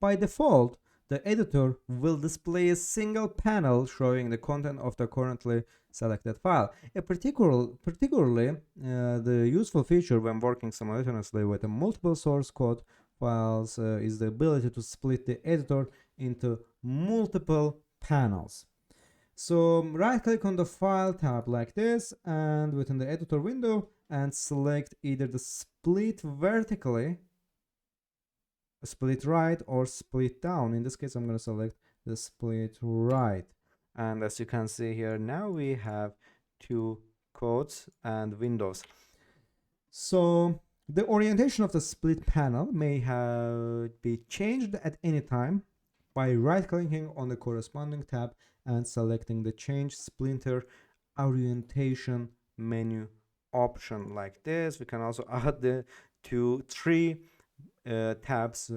by default, the editor will display a single panel showing the content of the currently selected file. Particularly, the useful feature when working simultaneously with a multiple source code files is the ability to split the editor into multiple panels. So right click on the file tab like this and within the editor window and select either the split vertically, split right, or split down. In this case I'm going to select the split right, and as you can see here, now we have two codes and windows. So the orientation of the split panel may be changed at any time by right clicking on the corresponding tab and selecting the change splinter orientation menu option like this. We can also add the 2-3 tabs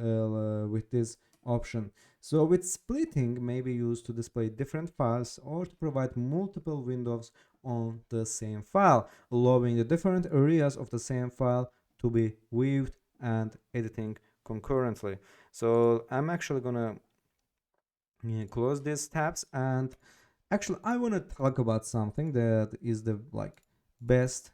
with this option. So with splitting may be used to display different files or to provide multiple windows on the same file, allowing the different areas of the same file to be viewed and editing concurrently. So I'm actually gonna close these tabs, and actually I want to talk about something that is the best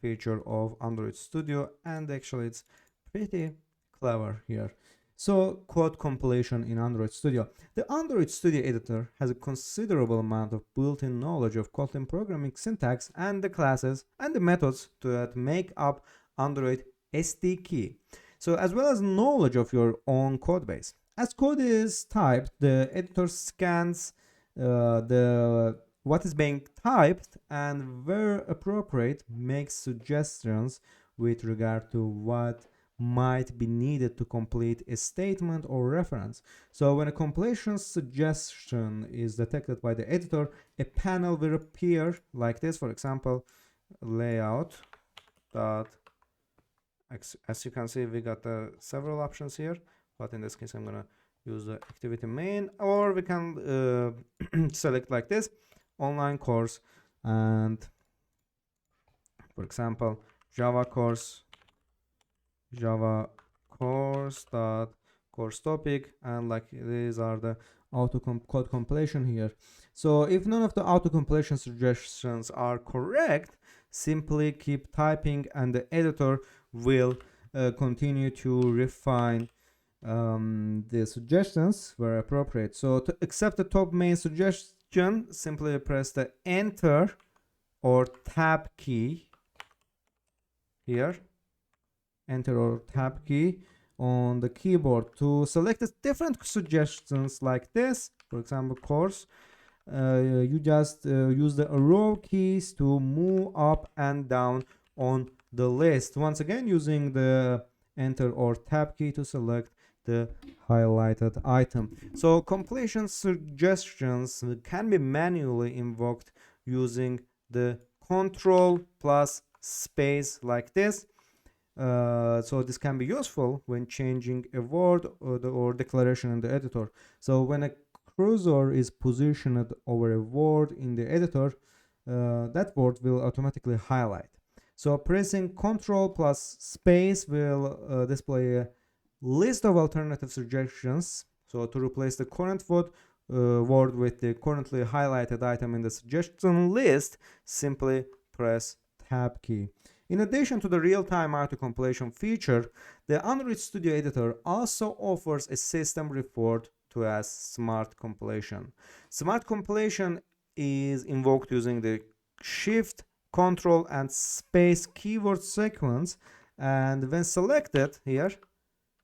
feature of Android Studio, and actually it's pretty clever here. So code compilation in Android Studio. The Android Studio editor has a considerable amount of built-in knowledge of Kotlin programming syntax and the classes and the methods that make up Android SDK. So as well as knowledge of your own code base. As code is typed, the editor scans what is being typed and where appropriate makes suggestions with regard to what might be needed to complete a statement or reference. So when a completion suggestion is detected by the editor, a panel will appear like this. For example, layout dot, as you can see, we got several options here, but in this case I'm gonna use the activity main, or we can select like this, online course, and for example Java course dot course topic, and like these are the code completion here. So if none of the auto completion suggestions are correct, simply keep typing and the editor will continue to refine the suggestions where appropriate. So to accept the top main suggestion, simply press the enter or tab key here, enter or tab key on the keyboard to select the different suggestions like this. For example, course, you just use the arrow keys to move up and down on the list. Once again, using the enter or tab key to select the highlighted item. So completion suggestions can be manually invoked using the control plus space like this. So this can be useful when changing a word or declaration in the editor. So when a cursor is positioned over a word in the editor, that word will automatically highlight. So pressing Ctrl plus space will display a list of alternative suggestions. So to replace the current word with the currently highlighted item in the suggestion list, simply press Tab key. In addition to the real-time auto-completion feature, the Android Studio Editor also offers a system referred to as Smart Completion. Smart Completion is invoked using the Shift, Control, and Space keyword sequence, and when selected here,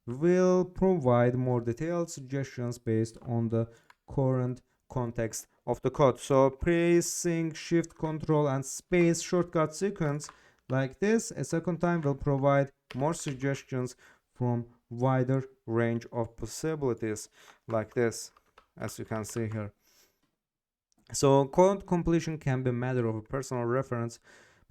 will provide more detailed suggestions based on the current context of the code. So pressing Shift, Control, and Space shortcut sequence like this a second time will provide more suggestions from wider range of possibilities like this, as you can see here. So code completion can be a matter of a personal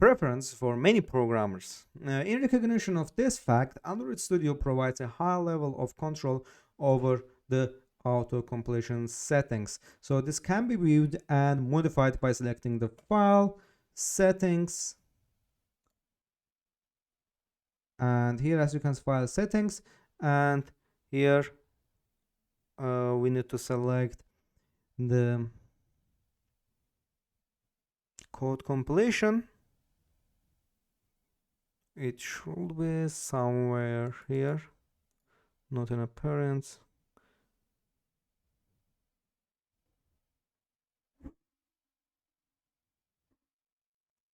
preference for many programmers. In recognition of this fact, Android Studio provides a high level of control over the auto completion settings. So this can be viewed and modified by selecting the file settings, and here as you can see, file settings, and here we need to select the code completion. It should be somewhere here, not in appearance.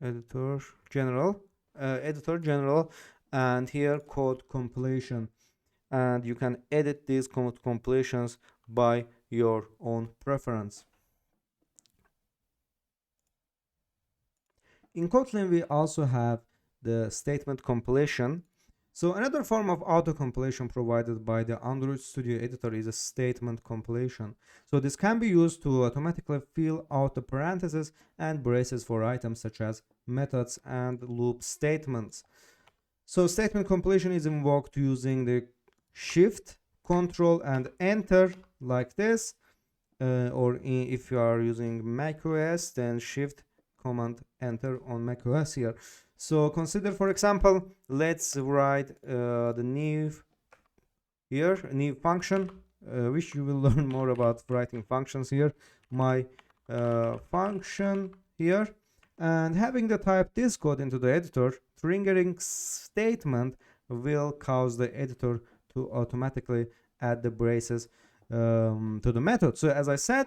Editor general, and here code completion, and you can edit these code completions by your own preference. In Kotlin, we also have the statement completion. So another form of auto completion provided by the Android Studio editor is a statement completion. So this can be used to automatically fill out the parentheses and braces for items such as methods and loop statements. So statement completion is invoked using the shift, control, and enter like this. Or if you are using macOS, then shift, command, enter on macOS here. So consider, for example, let's write the new function, which you will learn more about writing functions here. My function here, and having the type this code into the editor, triggering statement will cause the editor to automatically add the braces to the method. So as I said,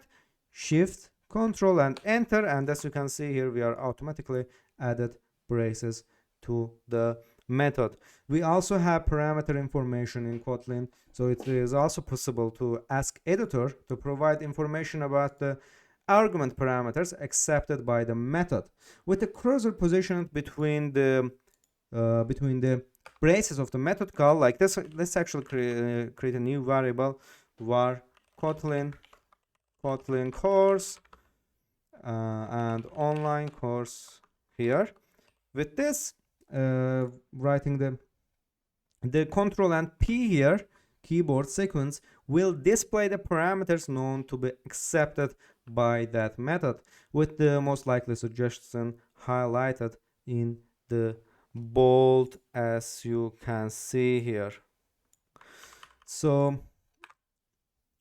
shift, control, and enter, and as you can see here, we are automatically added braces to the method. We also have parameter information in Kotlin, so it is also possible to ask editor to provide information about the argument parameters accepted by the method, with the cursor positioned between the braces of the method call like this. Let's actually create a new variable, var Kotlin course and online course here. With this, writing the control and P here, keyboard sequence, will display the parameters known to be accepted by that method, with the most likely suggestion highlighted in the bold, as you can see here. So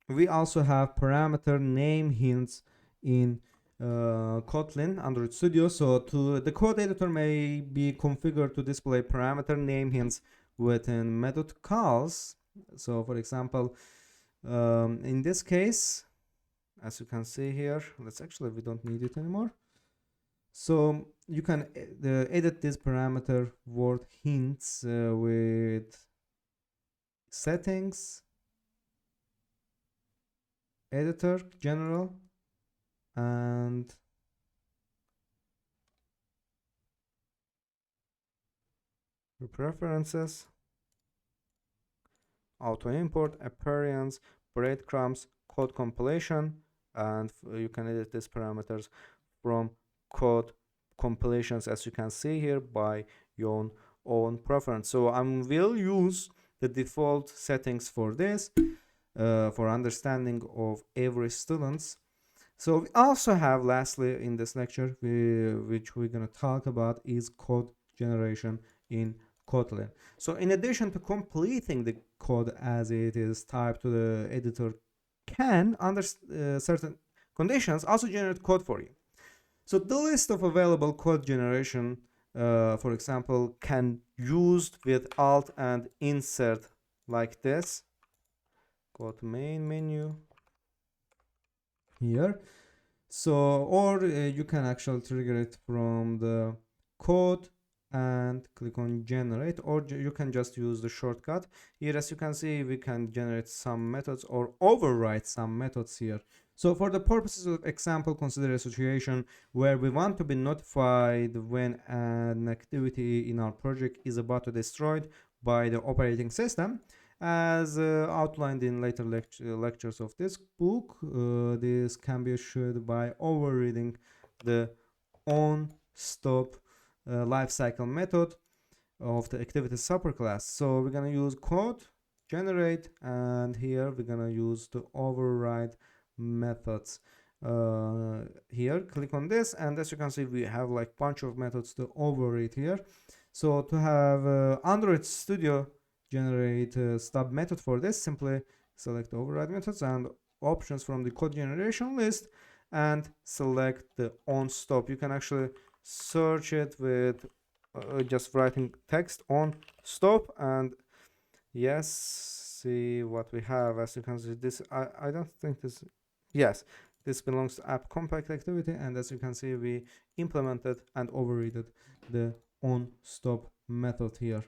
we also have parameter name hints in Kotlin Android Studio. So the code editor may be configured to display parameter name hints within method calls. So for example, in this case, as you can see here, we don't need it anymore. So you can edit this parameter word hints with settings, editor, general, and preferences, auto import, appearance, breadcrumbs, code compilation, and you can edit these parameters from code compilations, as you can see here, by your own preference. So I will use the default settings for this for understanding of every student's. So we also have, lastly in this lecture, which we're going to talk about, is code generation in Kotlin. So in addition to completing the code as it is typed to the editor, can, under certain conditions, also generate code for you. So the list of available code generation, for example, can used with Alt and Insert like this. Go to main menu here. So, or you can actually trigger it from the code and click on generate, or you can just use the shortcut here. As you can see, we can generate some methods or override some methods here. So for the purposes of example, consider a situation where we want to be notified when an activity in our project is about to be destroyed by the operating system. As outlined in later lectures of this book, this can be achieved by overriding the onStop lifecycle method of the activity superclass. So we're going to use code generate, and here we're going to use the override methods. Here, click on this, and as you can see, we have like bunch of methods to override here. So to have Android Studio generate a stub method for this, simply select override methods and options from the code generation list and select the on stop. You can actually search it with just writing text on stop, and yes, see what we have. As you can see, this I don't think this, yes, this belongs to app compact activity, and as you can see, we implemented and overridden the on stop method here.